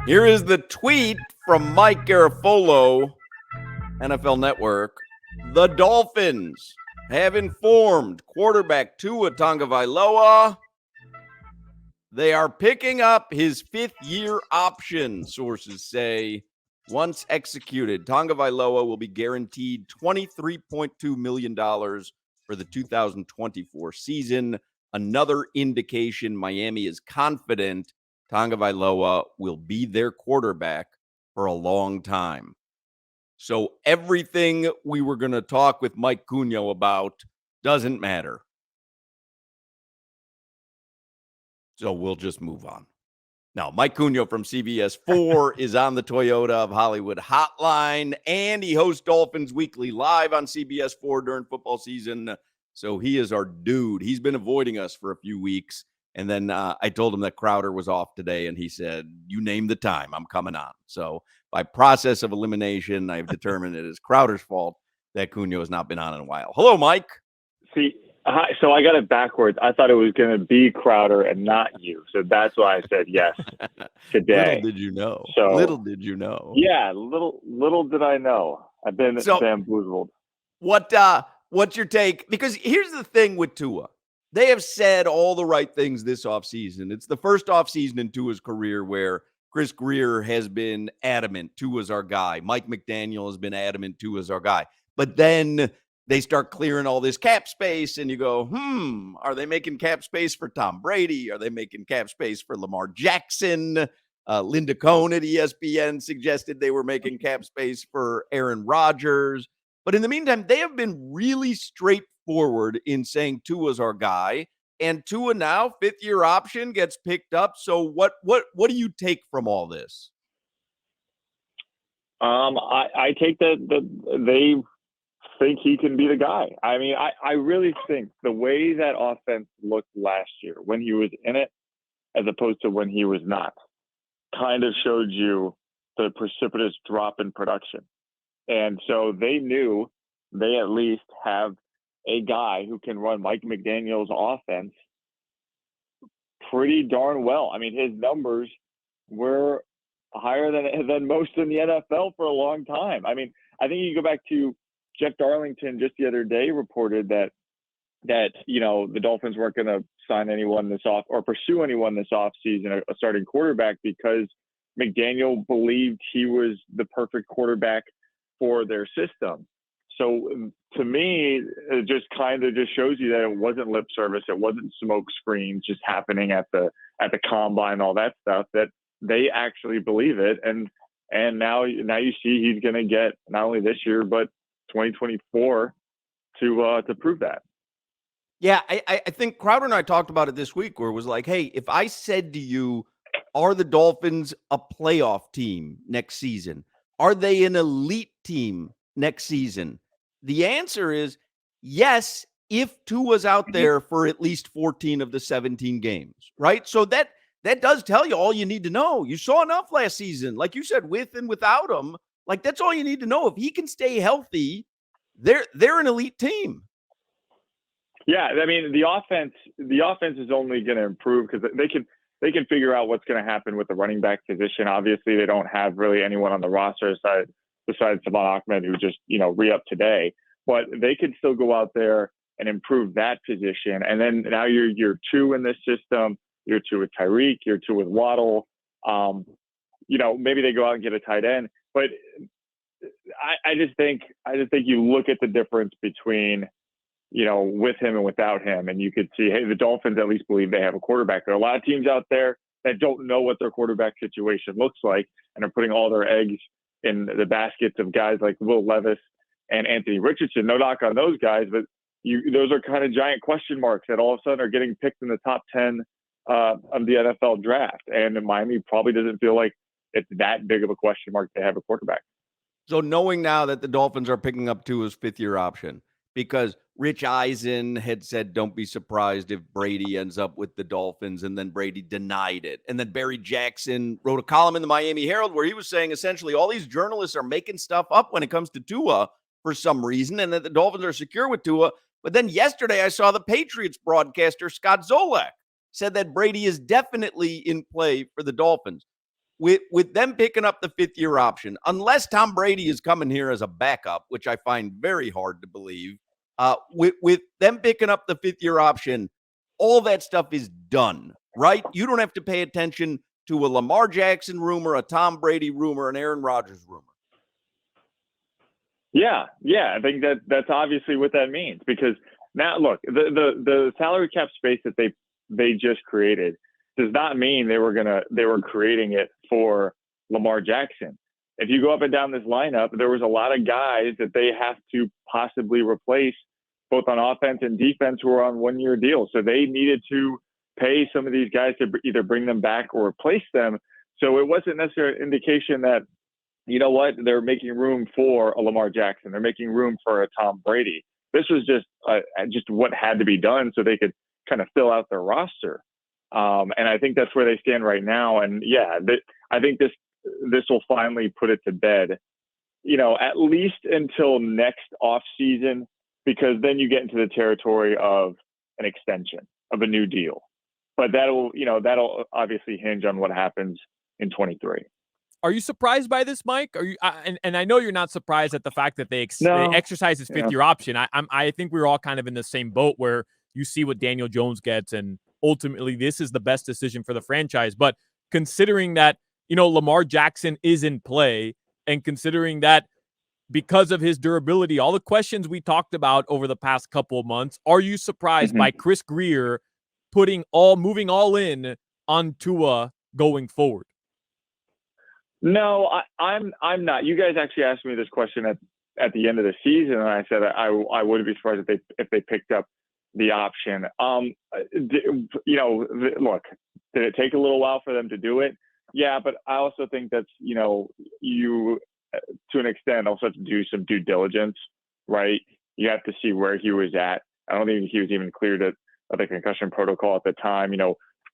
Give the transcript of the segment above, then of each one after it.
Here is the tweet from Mike Garafolo, NFL Network. The Dolphins have informed quarterback Tua Tagovailoa they are picking up his fifth-year option, sources say. Once executed, Tagovailoa will be guaranteed $23.2 million for the 2024 season. Another indication Miami is confident Tagovailoa will be their quarterback for a long time. So everything we were going to talk with Mike Cugno about doesn't matter. So we'll just move on. Now, Mike Cugno from CBS 4 is on the Toyota of Hollywood hotline, and he hosts Dolphins Weekly Live on CBS 4 during football season. So he is our dude. He's been avoiding us for a few weeks. And then I told him that Crowder was off today, and he said, you name the time, I'm coming on. So by process of elimination, I've determined it is Crowder's fault that Cugno has not been on in a while. Hello, Mike. See, so I got it backwards. I thought it was going to be Crowder and not you. So that's why I said yes today. Little did you know. So, little did you know. Yeah, little did I know. I've been bamboozled. What's your take? Because here's the thing with Tua. They have said all the right things this offseason. It's the first offseason in Tua's career where Chris Greer has been adamant, Tua's our guy. Mike McDaniel has been adamant, Tua's our guy. But then they start clearing all this cap space, and you go, are they making cap space for Tom Brady? Are they making cap space for Lamar Jackson? Linda Cohn at ESPN suggested they were making cap space for Aaron Rodgers. But in the meantime, they have been really straightforward in saying Tua's our guy. And Tua now, fifth-year option, gets picked up. So what do you take from all this? I take that they think he can be the guy. I mean, I really think the way that offense looked last year when he was in it as opposed to when he was not kind of showed you the precipitous drop in production. And so they knew they at least have a guy who can run Mike McDaniel's offense pretty darn well. I mean, his numbers were higher than most in the NFL for a long time. I mean, I think you go back to Jeff Darlington just the other day reported that the Dolphins weren't going to sign anyone this off or pursue anyone this offseason, a starting quarterback, because McDaniel believed he was the perfect quarterback for their system. So to me, it just kind of just shows you that it wasn't lip service. It wasn't smoke screens just happening at the combine, all that stuff, that they actually believe it. And now you see he's going to get not only this year, but 2024 to prove that. Yeah, I think Crowder and I talked about it this week where it was like, hey, if I said to you, are the Dolphins a playoff team next season? Are they an elite team next season? The answer is yes, if Tua's out there for at least 14 of the 17 games, right? So that does tell you all you need to know. You saw enough last season, like you said, with and without him. Like, that's all you need to know. If he can stay healthy, they're an elite team. Yeah, I mean, the offense is only going to improve because they can figure out what's going to happen with the running back position. Obviously, they don't have really anyone on the roster besides Savon Ahmed, who just re-upped today. But they could still go out there and improve that position. And then now you're year two in this system. Year two with Tyreek. Year two with Waddle. Maybe they go out and get a tight end. But I just think you look at the difference between with him and without him, and you could see, hey, the Dolphins at least believe they have a quarterback. There are a lot of teams out there that don't know what their quarterback situation looks like and are putting all their eggs in the baskets of guys like Will Levis and Anthony Richardson. No knock on those guys, but those are kind of giant question marks that all of a sudden are getting picked in the top 10 of the NFL draft. And Miami probably doesn't feel like it's that big of a question mark to have a quarterback. So knowing now that the Dolphins are picking up Tua's fifth-year option, because Rich Eisen had said, don't be surprised if Brady ends up with the Dolphins, and then Brady denied it. And then Barry Jackson wrote a column in the Miami Herald where he was saying essentially all these journalists are making stuff up when it comes to Tua for some reason, and that the Dolphins are secure with Tua. But then yesterday I saw the Patriots broadcaster, Scott Zolak, said that Brady is definitely in play for the Dolphins. with them picking up the 5th-year option, unless Tom Brady is coming here as a backup, which I find very hard to believe, with them picking up the 5th-year option, all that stuff is done, right? You don't have to pay attention to a Lamar Jackson rumor, a Tom Brady rumor, an Aaron Rodgers rumor. Yeah. I think that's obviously what that means, because now look, the salary cap space that they just created does not mean they were creating it for Lamar Jackson. If you go up and down this lineup, there was a lot of guys that they have to possibly replace, both on offense and defense, who are on 1-year deals. So they needed to pay some of these guys to either bring them back or replace them. So it wasn't necessarily an indication that, you know what, they're making room for a Lamar Jackson. They're making room for a Tom Brady. This was just what had to be done so they could kind of fill out their roster. And I think that's where they stand right now. And yeah, I think this will finally put it to bed, at least until next off season, because then you get into the territory of an extension, of a new deal. But that'll obviously hinge on what happens in 23. Are you surprised by this, Mike? Are you? And I know you're not surprised at the fact that they exercise his 5th-year option. I think we're all kind of in the same boat where you see what Daniel Jones gets, and ultimately this is the best decision for the franchise. But considering that, Lamar Jackson is in play, and considering that because of his durability, all the questions we talked about over the past couple of months, are you surprised by Chris Grier moving all in on Tua going forward? No, I'm not. You guys actually asked me this question at the end of the season, and I said I wouldn't be surprised if they picked up the option. Look, did it take a little while for them to do it? Yeah, but I also think that's you to an extent also have to do some due diligence, right? You have to see where he was at. I don't think he was even cleared of the concussion protocol at the time.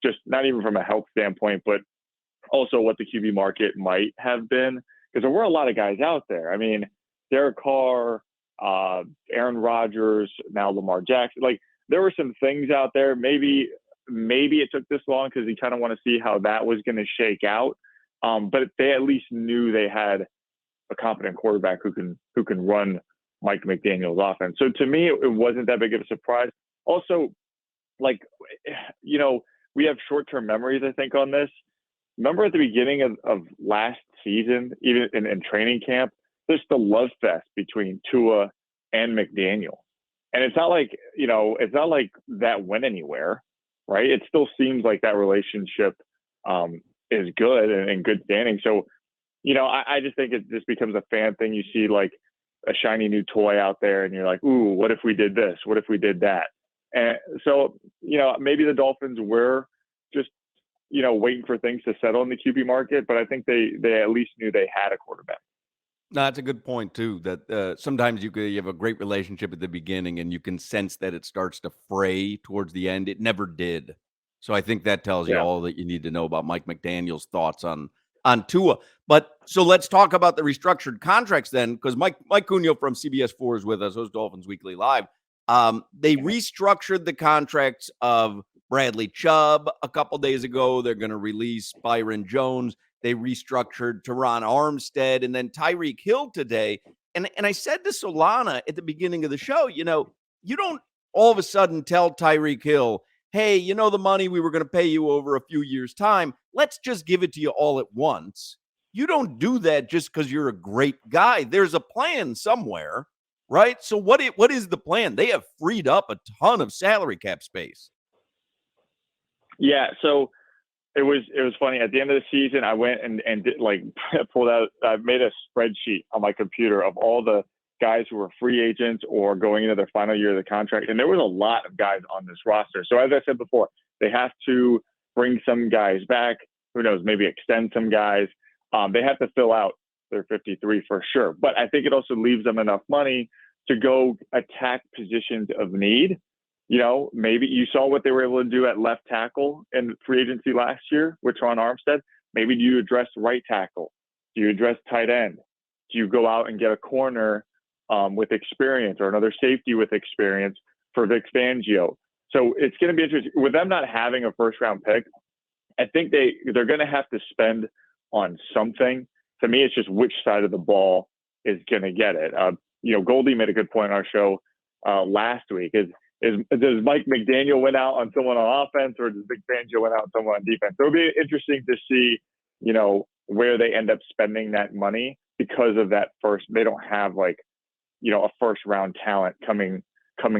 Just not even from a health standpoint, but also what the QB market might have been, because there were a lot of guys out there. I mean, Derek Carr, Aaron Rodgers, now Lamar Jackson. Like, there were some things out there. Maybe it took this long because you kind of want to see how that was going to shake out. But they at least knew they had a competent quarterback who can run Mike McDaniel's offense. So to me, it wasn't that big of a surprise. Also, we have short-term memories, I think, on this. Remember at the beginning of last season, even in training camp, there's the love fest between Tua and McDaniel. And it's not like that went anywhere, right? It still seems like that relationship is good and in good standing. So, I just think it just becomes a fan thing. You see like a shiny new toy out there and you're like, ooh, what if we did this? What if we did that? And so, maybe the Dolphins were just, waiting for things to settle in the QB market, but I think they at least knew they had a quarterback. No, that's a good point too, that sometimes you have a great relationship at the beginning and you can sense that it starts to fray towards the end. It never did. So I think that tells you all that you need to know about Mike McDaniel's thoughts on Tua. But so let's talk about the restructured contracts then, because Mike Cugno from CBS 4 is with us, host Dolphins Weekly Live. They restructured the contracts of Bradley Chubb a couple days ago. They're going to release Byron Jones. They restructured Teron Armstead and then Tyreek Hill today. And I said to Solana at the beginning of the show, you don't all of a sudden tell Tyreek Hill, hey, the money we were going to pay you over a few years' time, let's just give it to you all at once. You don't do that just because you're a great guy. There's a plan somewhere, right? So what is the plan? They have freed up a ton of salary cap space. Yeah, so it was funny. At the end of the season, I went and did, pulled out. I made a spreadsheet on my computer of all the guys who were free agents or going into their final year of the contract, and there was a lot of guys on this roster. So as I said before, they have to bring some guys back. Who knows? Maybe extend some guys. They have to fill out their 53 for sure. But I think it also leaves them enough money to go attack positions of need. Maybe you saw what they were able to do at left tackle in free agency last year with Teron Armstead. Maybe do you address right tackle? Do you address tight end? Do you go out and get a corner with experience or another safety with experience for Vic Fangio? So it's going to be interesting. With them not having a first-round pick, I think they're going to have to spend on something. To me, it's just which side of the ball is going to get it. Goldie made a good point on our show last week. Does Mike McDaniel win out on someone on offense, or does Vic Fangio win out on someone on defense? So it'll be interesting to see, where they end up spending that money because of that first. They don't have a first round talent coming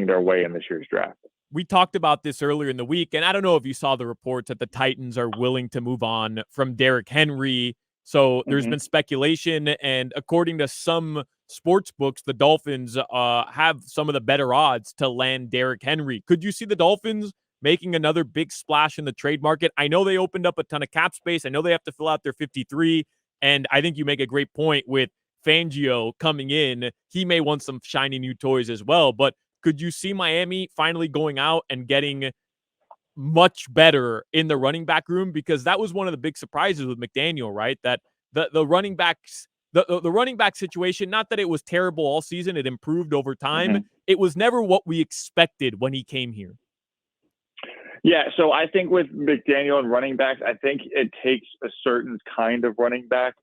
their way in this year's draft. We talked about this earlier in the week, and I don't know if you saw the reports that the Titans are willing to move on from Derrick Henry. So there's been speculation, and according to some sports books, the Dolphins have some of the better odds to land Derrick Henry. Could you see the Dolphins making another big splash in the trade market? I know they opened up a ton of cap space. I know they have to fill out their 53, and I think you make a great point with Fangio coming in. He may want some shiny new toys as well, but could you see Miami finally going out and getting much better in the running back room? Because that was one of the big surprises with McDaniel, right? That the running backs, the running back situation, not that it was terrible all season, it improved over time. It was never what we expected when he came here. Yeah, so I think with McDaniel and running backs, I think it takes a certain kind of running back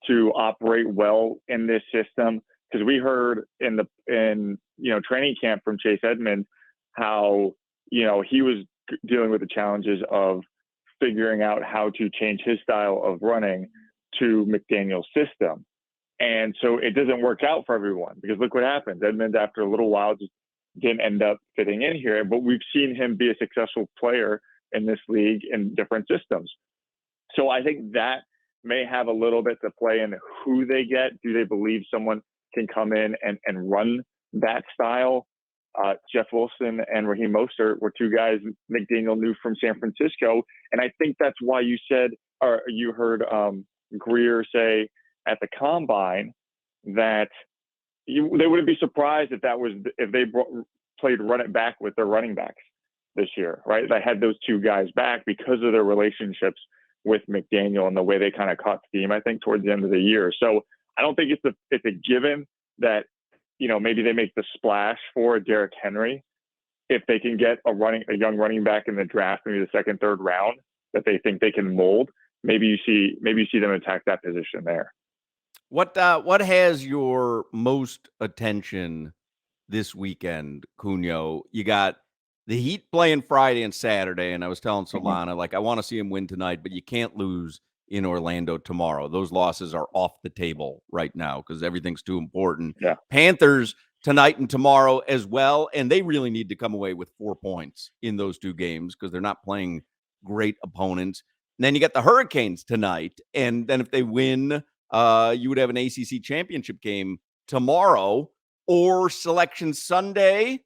to operate well in this system. Because we heard in training camp from Chase Edmonds how he was dealing with the challenges of figuring out how to change his style of running to McDaniel's system, and so it doesn't work out for everyone. Because look what happens. Edmonds, after a little while, just didn't end up fitting in here. But we've seen him be a successful player in this league in different systems. So I think that may have a little bit to play in who they get. Do they believe someone can come in and run that style? Jeff Wilson and Raheem Mostert were two guys McDaniel knew from San Francisco. And I think that's why you heard Greer say at the Combine that they wouldn't be surprised if they played run it back with their running backs this year, right? They had those two guys back because of their relationships with McDaniel and the way they kind of caught steam, I think, towards the end of the year. So I don't think it's a given that, maybe they make the splash for Derrick Henry if they can get a young running back in the draft, maybe the second, third round that they think they can mold. Maybe you see them attack that position there. What has your most attention this weekend, Cugno? You got the Heat playing Friday and Saturday, and I was telling Solana, I want to see him win tonight, but you can't lose in Orlando tomorrow. Those losses are off the table right now because everything's too important. Yeah. Panthers tonight and tomorrow as well, and they really need to come away with 4 points in those two games because they're not playing great opponents. And then you got the Hurricanes tonight, and then if they win, you would have an ACC championship game tomorrow or Selection Sunday.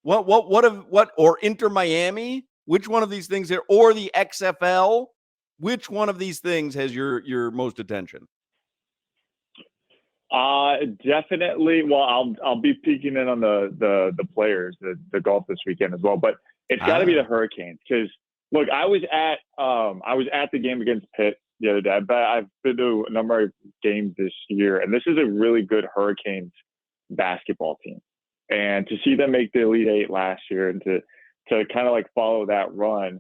Or Inter Miami? Which one of these things or the XFL? Which one of these things has your most attention? Definitely. Well, I'll be peeking in on the players, the golf this weekend as well. But it's got to be the Hurricanes because look, I was at the game against Pitt the other day. But I've been to a number of games this year, and this is a really good Hurricanes basketball team. And to see them make the Elite Eight last year and to kind of follow that run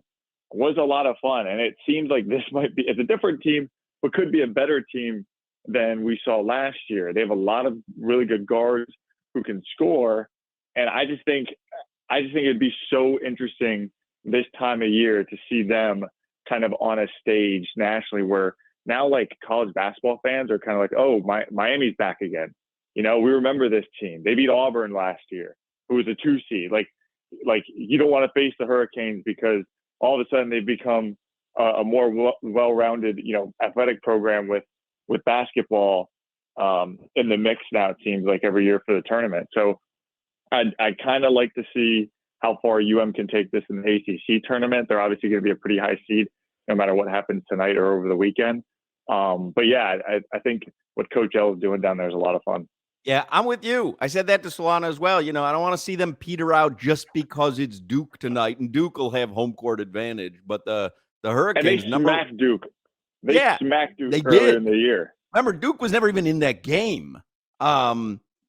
was a lot of fun. And it seems like this it's a different team, but could be a better team than we saw last year. They have a lot of really good guards who can score. And I just think it'd be so interesting this time of year to see them kind of on a stage nationally where now college basketball fans are kind of oh, Miami's back again. We remember this team. They beat Auburn last year, who was a 2 seed. You don't want to face the Hurricanes because all of a sudden they've become a more well-rounded, athletic program with basketball in the mix now, it seems like every year for the tournament. So I'd kind of like to see how far UM can take this in the ACC tournament. They're obviously going to be a pretty high seed no matter what happens tonight or over the weekend. But yeah, I think what Coach L is doing down there is a lot of fun. Yeah, I'm with you. I said that to Solana as well. I don't want to see them peter out just because it's Duke tonight, and Duke will have home court advantage. But the Hurricanes and they smacked Duke. Smacked Duke they earlier did. in the year. Remember, Duke was never even in that game.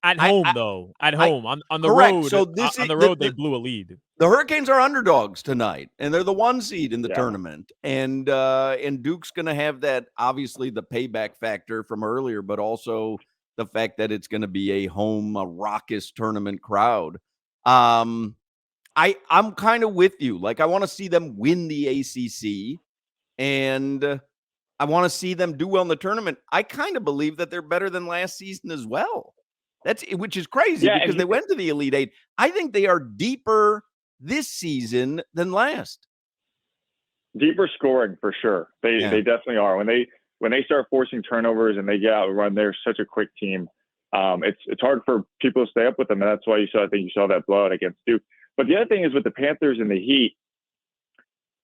At home, though. At home. On the correct. road. So on the road, they blew a lead. The Hurricanes are underdogs tonight, and they're the 1 seed in the Yeah. tournament. And Duke's going to have that, obviously, the payback factor from earlier, but also the fact that it's going to be a raucous tournament crowd. I'm kind of with you. Like, I want to see them win the ACC, and I want to see them do well in the tournament. I kind of believe that they're better than last season as well. Which is crazy because they went to the Elite Eight. I think they are deeper this season than last. Deeper scoring for sure. They definitely are. When they start forcing turnovers and they get out and run, they're such a quick team. It's hard for people to stay up with them, and that's why I think you saw that blowout against Duke. But the other thing is with the Panthers and the Heat,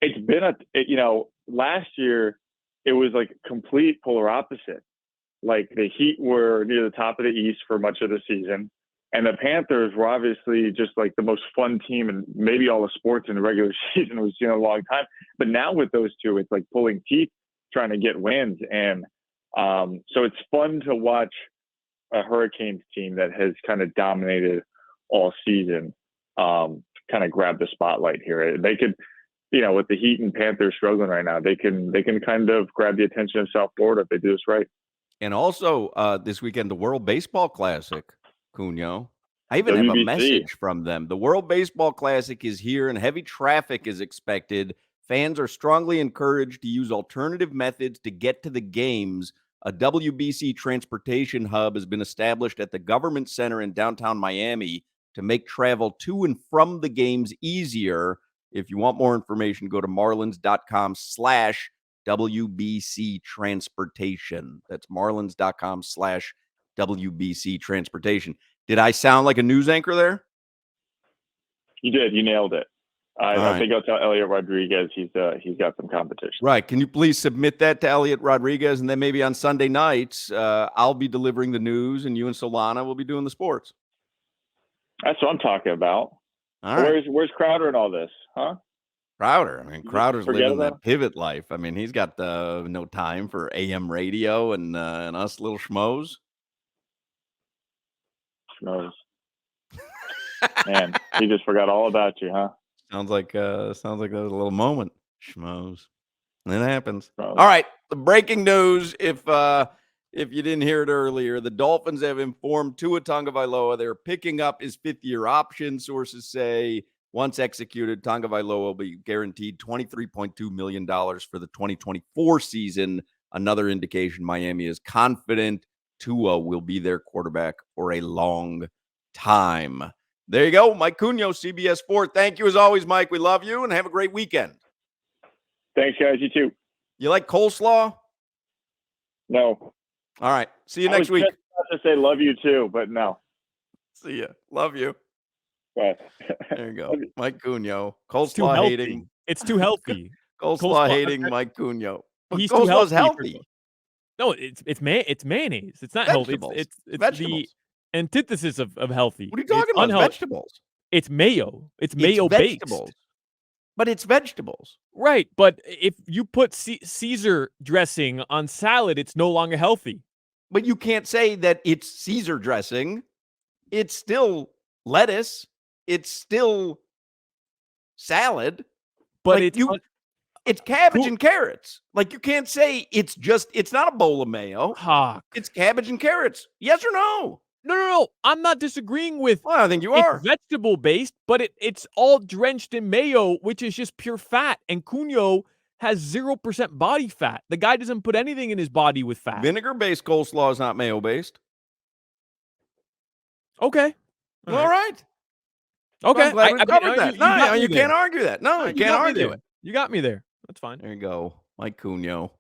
it's been last year it was like complete polar opposite. Like the Heat were near the top of the East for much of the season. And the Panthers were obviously just like the most fun team in maybe all the sports in the regular season we've seen in a long time. But now with those two, it's like pulling teeth trying to get wins. And so it's fun to watch a Hurricanes team that has kind of dominated all season kind of grab the spotlight here. They could, with the Heat and Panthers struggling right now, they can kind of grab the attention of South Florida if they do this right. And also this weekend, the World Baseball Classic, Cugno. I even have a message from them. The World Baseball Classic is here and heavy traffic is expected. Fans are strongly encouraged to use alternative methods to get to the games. A WBC transportation hub has been established at the Government Center in downtown Miami to make travel to and from the games easier. If you want more information, go to marlins.com/WBC transportation. That's marlins.com/WBC transportation. Did I sound like a news anchor there? You did. You nailed it. I think I'll tell Elliot Rodriguez he's got some competition. Right. Can you please submit that to Elliot Rodriguez? And then maybe on Sunday nights, I'll be delivering the news and you and Solana will be doing the sports. That's what I'm talking about. All right. Where's Crowder in all this, huh? Crowder. I mean, Crowder's living that pivot life. I mean, he's got no time for AM radio and us little schmoes. Schmoes. Man, he just forgot all about you, huh? Sounds like that was a little moment. Schmoes. It happens. Schmoes. All right. The breaking news, if you didn't hear it earlier, the Dolphins have informed Tua Tagovailoa they're picking up his fifth-year option. Sources say once executed, Tagovailoa will be guaranteed $23.2 million for the 2024 season. Another indication Miami is confident Tua will be their quarterback for a long time. There you go. Mike Cugno, CBS Sport. Thank you as always, Mike. We love you and have a great weekend. Thanks, guys. You too. You like coleslaw? No. All right. See you next week. I was about to say love you too, but no. See ya. Love you. Bye. There you go. Mike Cugno. Coleslaw hating. It's too healthy. Coleslaw hating Mike Cugno. He's coleslaw's too healthy. No, it's mayonnaise. It's not healthy. It's vegetables. The antithesis of healthy. What are you talking about? Unhealthy. Vegetables. It's mayo. It's mayo based. But it's vegetables. Right. But if you put Caesar dressing on salad, it's no longer healthy. But you can't say that it's Caesar dressing. It's still lettuce. It's still salad. But it's cabbage and carrots. Like, you can't say it's not a bowl of mayo. It's cabbage and carrots. Yes or no? No. I'm not disagreeing with. Well, I think you are. It's vegetable based, but it's all drenched in mayo, which is just pure fat. And Cugno has 0% body fat. The guy doesn't put anything in his body with fat. Vinegar-based coleslaw is not mayo-based. Okay. All right. Okay. I'm glad we covered that. No, you can't argue that. No, you can't argue it. You got me there. That's fine. There you go. Mike Cugno.